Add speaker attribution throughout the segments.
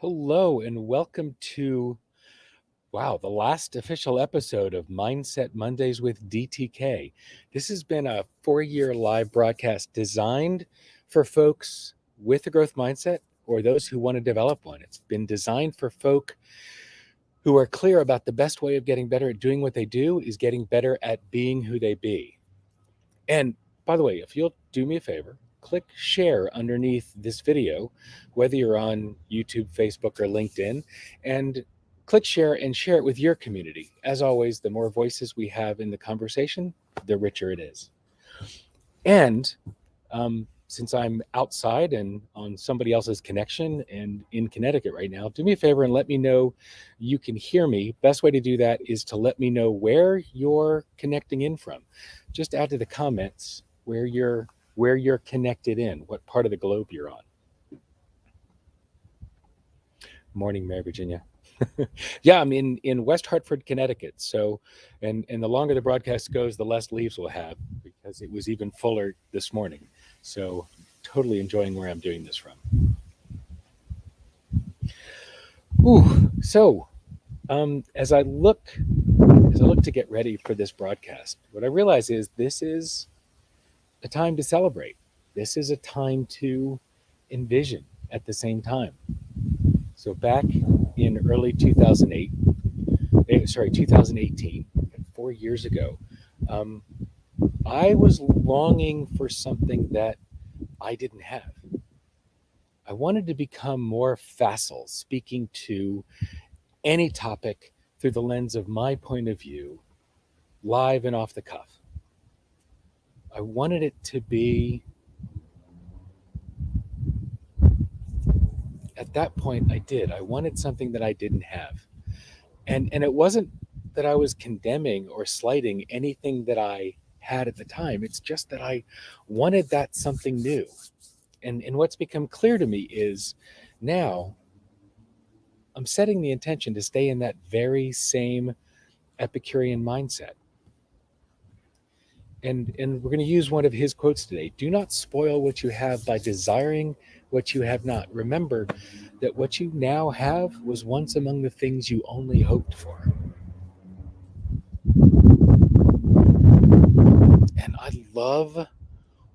Speaker 1: Hello and welcome to, the last official episode of Mindset Mondays with DTK. This has been a 4-year live broadcast designed for folks with a growth mindset or those who want to develop one. It's been designed for folk who are clear about the best way of getting better at doing what they do is getting better at being who they be. And by the way, if you'll do me a favor, click share underneath this video, whether you're on YouTube, Facebook, or LinkedIn, and click share and share it with your community. As always, the more voices we have in the conversation, the richer it is. And since I'm outside and on somebody else's connection and in Connecticut right now, do me a favor and let me know you can hear me. Best way to do that is to let me know where you're connecting in from. Just add to the comments where you're connected in, what part of the globe you're on. Morning, Mary Virginia. Yeah, I'm in West Hartford, Connecticut. So, and the longer the broadcast goes, the less leaves we'll have because it was even fuller this morning. So, totally enjoying where I'm doing this from. So, as I look to get ready for this broadcast, what I realize is this is a time to celebrate. This is a time to envision at the same time. So back in early 2018, 4 years ago, I was longing for something that I didn't have. I wanted to become more facile, speaking to any topic through the lens of my point of view, live and off the cuff. I wanted it to be, at that point I did. I wanted something that I didn't have. And it wasn't that I was condemning or slighting anything that I had at the time. It's just that I wanted that something new. And what's become clear to me is now I'm setting the intention to stay in that very same Epicurean mindset. And we're going to use one of his quotes today. Do not spoil what you have by desiring what you have not. Remember that what you now have was once among the things you only hoped for. And I love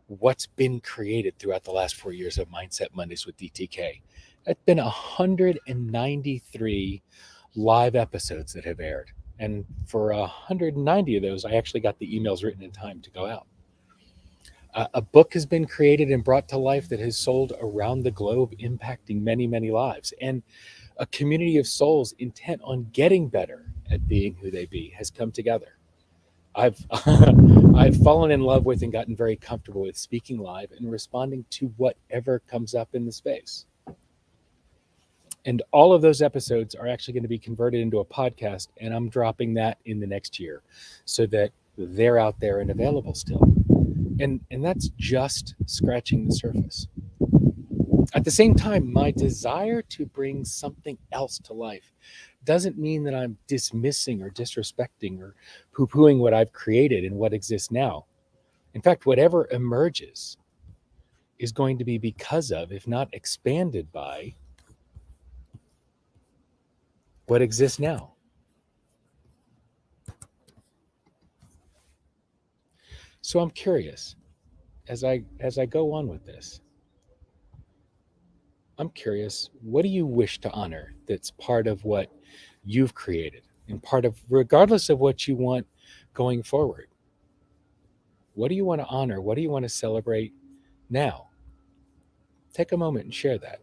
Speaker 1: what's been created throughout the last 4 years of Mindset Mondays with DTK. It's been 193 live episodes that have aired. And for 190 of those, I actually got the emails written in time to go out. A book has been created and brought to life that has sold around the globe, impacting many, many lives. And a community of souls intent on getting better at being who they be has come together. I've I've fallen in love with and gotten very comfortable with speaking live and responding to whatever comes up in the space. And all of those episodes are actually going to be converted into a podcast, and I'm dropping that in the next year so that they're out there and available still. And that's just scratching the surface. At the same time, my desire to bring something else to life doesn't mean that I'm dismissing or disrespecting or poo-pooing what I've created and what exists now. In fact, whatever emerges is going to be because of, if not expanded by, what exists now. So I'm curious, as I go on with this, I'm curious, what do you wish to honor that's part of what you've created and part of, regardless of what you want going forward? What do you want to honor? What do you want to celebrate now? Take a moment and share that.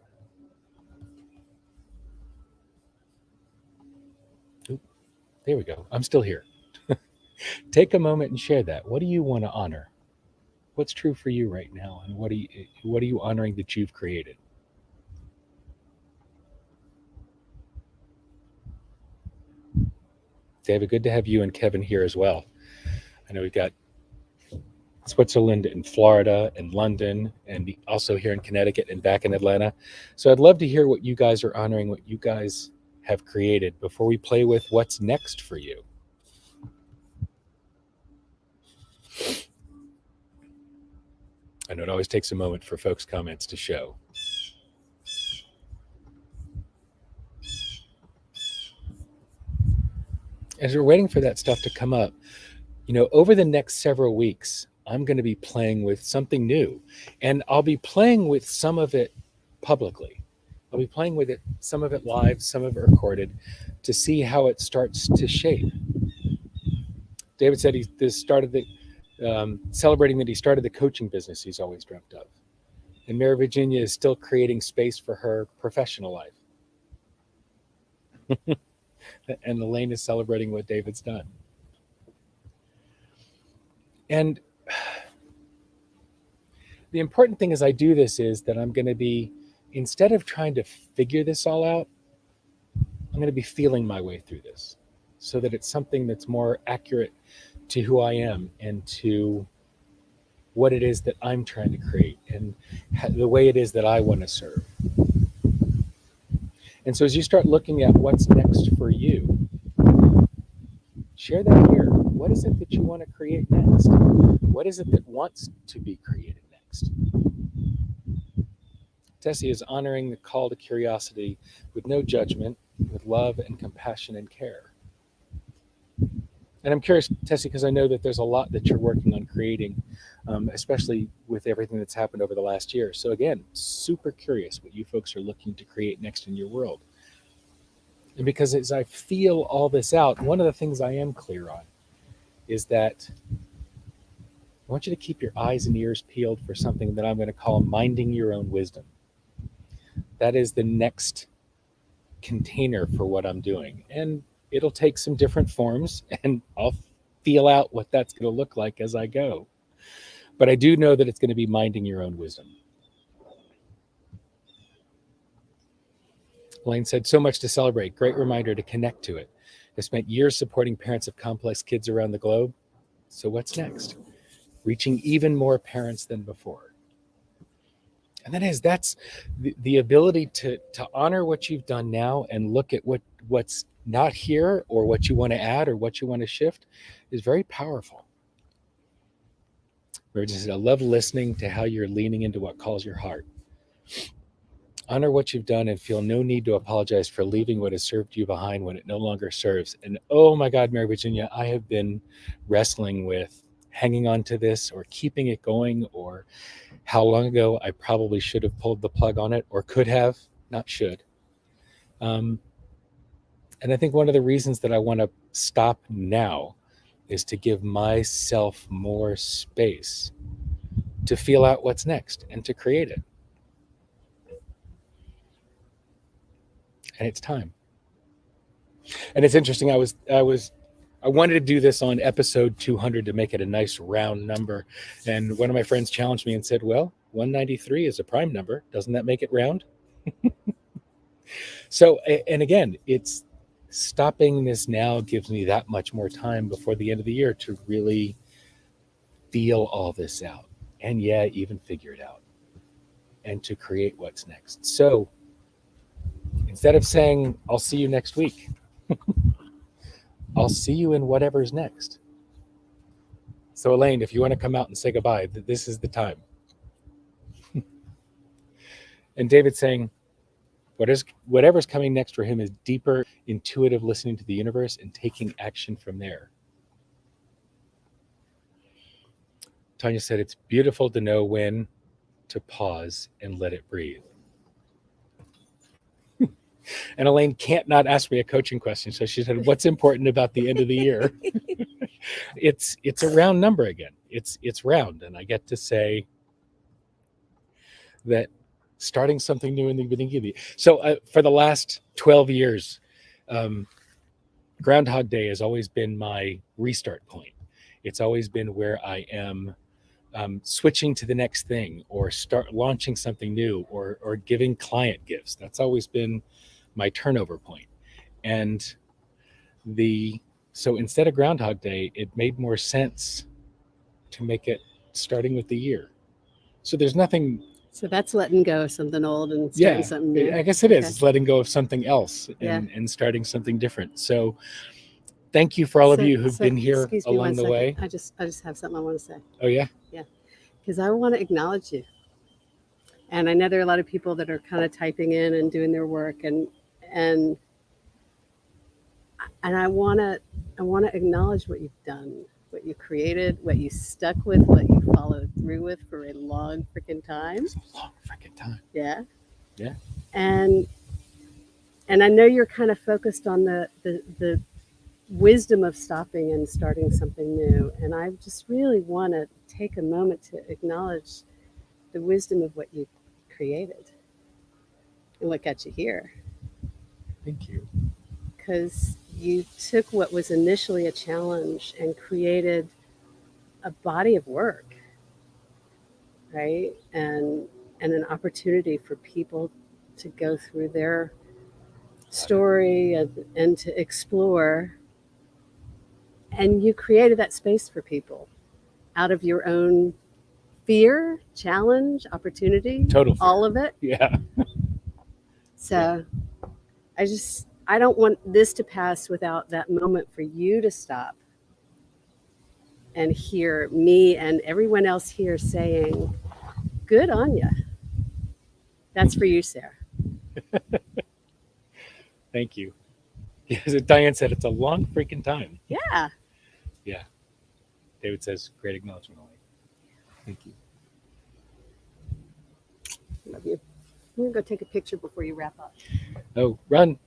Speaker 1: Oop, there we go. I'm still here. Take a moment and share that. What do you want to honor? What's true for you right now? And what are you honoring that you've created? David, good to have you and Kevin here as well. I know we've got Switzerland and Florida and London and also here in Connecticut and back in Atlanta. So I'd love to hear what you guys are honoring, what you guys have created before we play with what's next for you. I know it always takes a moment for folks' comments to show. as we're waiting for that stuff to come up, over the next several weeks, I'm going to be playing with something new, and I'll be playing with some of it publicly. I'll be playing with it, some of it live, some of it recorded, to see how it starts to shape. David said he started celebrating that he started the coaching business he's always dreamt of. And Mary Virginia is still creating space for her professional life. And Elaine is celebrating what David's done. And the important thing as I do this is that I'm going to be, instead of trying to figure this all out, I'm going to be feeling my way through this so that it's something that's more accurate to who I am and to what it is that I'm trying to create and the way it is that I want to serve. And so as you start looking at what's next for you, share that here. What is it that you want to create next? What is it that wants to be created next? Tessie is honoring the call to curiosity with no judgment, with love and compassion and care. And I'm curious, Tessie, because I know that there's a lot that you're working on creating, especially with everything that's happened over the last year. So again, super curious what you folks are looking to create next in your world. And because as I feel all this out, one of the things I am clear on is that I want you to keep your eyes and ears peeled for something that I'm going to call minding your own wisdom. That is the next container for what I'm doing. And it'll take some different forms, and I'll feel out what that's going to look like as I go. But I do know that it's going to be minding your own wisdom. Elaine said, so much to celebrate. Great reminder to connect to it. I spent years supporting parents of complex kids around the globe. So what's next? Reaching even more parents than before. And that's the ability to honor what you've done now and look at what's not here or what you want to add or what you want to shift is very powerful. I love listening to how you're leaning into what calls your heart. Honor what you've done and feel no need to apologize for leaving what has served you behind when it no longer serves. And oh my God, Mary Virginia, I have been wrestling with hanging on to this or keeping it going, or how long ago I probably should have pulled the plug on it, or could have, not should. And I think one of the reasons that I want to stop now is to give myself more space to feel out what's next and to create it. And it's time. And it's interesting. I wanted to do this on episode 200 to make it a nice round number. And one of my friends challenged me and said, well, 193 is a prime number. Doesn't that make it round? So, and again, it's stopping this now gives me that much more time before the end of the year to really feel all this out. And yeah, even figure it out and to create what's next. So instead of saying, I'll see you next week, I'll see you in whatever's next. So Elaine, if you want to come out and say goodbye, this is the time. And David's saying, whatever's coming next for him is deeper, intuitive listening to the universe and taking action from there. Tanya said, it's beautiful to know when to pause and let it breathe. And Elaine can't not ask me a coaching question. So she said, what's important about the end of the year? It's a round number again. It's round. And I get to say that starting something new in the beginning of the year. So for the last 12 years, Groundhog Day has always been my restart point. It's always been where I am switching to the next thing or start launching something new or giving client gifts. That's always been my turnover point. And so instead of Groundhog Day, it made more sense to make it starting with the year. So there's nothing.
Speaker 2: So that's letting go of something old and starting something new.
Speaker 1: I guess it is. Okay. It's letting go of something else and starting something different. So thank you for all of you who've been here along the way.
Speaker 2: I just have something I want to say.
Speaker 1: Oh, yeah?
Speaker 2: Yeah. Because I want to acknowledge you. And I know there are a lot of people that are kind of typing in and doing their work and I want I want to acknowledge what you've done, what you created, what you stuck with, what you followed through with for a long freaking time.
Speaker 1: It's a long freaking time.
Speaker 2: Yeah.
Speaker 1: Yeah.
Speaker 2: And I know you're kind of focused on the wisdom of stopping and starting something new. And I just really want to take a moment to acknowledge the wisdom of what you created and what got you here.
Speaker 1: Thank you.
Speaker 2: Because you took what was initially a challenge and created a body of work, right? And an opportunity for people to go through their story and to explore. And you created that space for people out of your own fear, challenge, opportunity,
Speaker 1: Total fear.
Speaker 2: all of it.
Speaker 1: Yeah.
Speaker 2: So I don't want this to pass without that moment for you to stop and hear me and everyone else here saying, good on you. That's for you, Sarah.
Speaker 1: Thank you. As Diane said, it's a long freaking time.
Speaker 2: Yeah.
Speaker 1: Yeah. David says, great acknowledgement. Thank you.
Speaker 2: Love you. I'm going to go take a picture before you wrap up.
Speaker 1: Oh, run.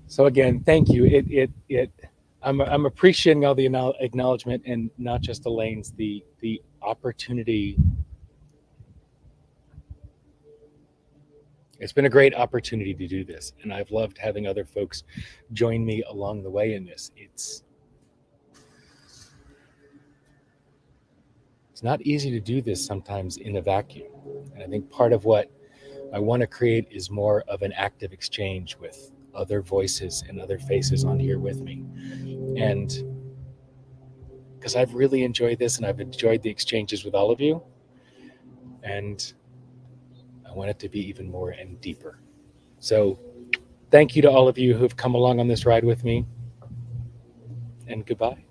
Speaker 1: So again, thank you. I'm appreciating all the acknowledgement, and not just Elaine's, the opportunity. It's been a great opportunity to do this, and I've loved having other folks join me along the way in this. It's not easy to do this sometimes in a vacuum. And I think part of what I want to create is more of an active exchange with other voices and other faces on here with me. And because I've really enjoyed this, and I've enjoyed the exchanges with all of you, and I want it to be even more and deeper. So thank you to all of you who've come along on this ride with me, and goodbye.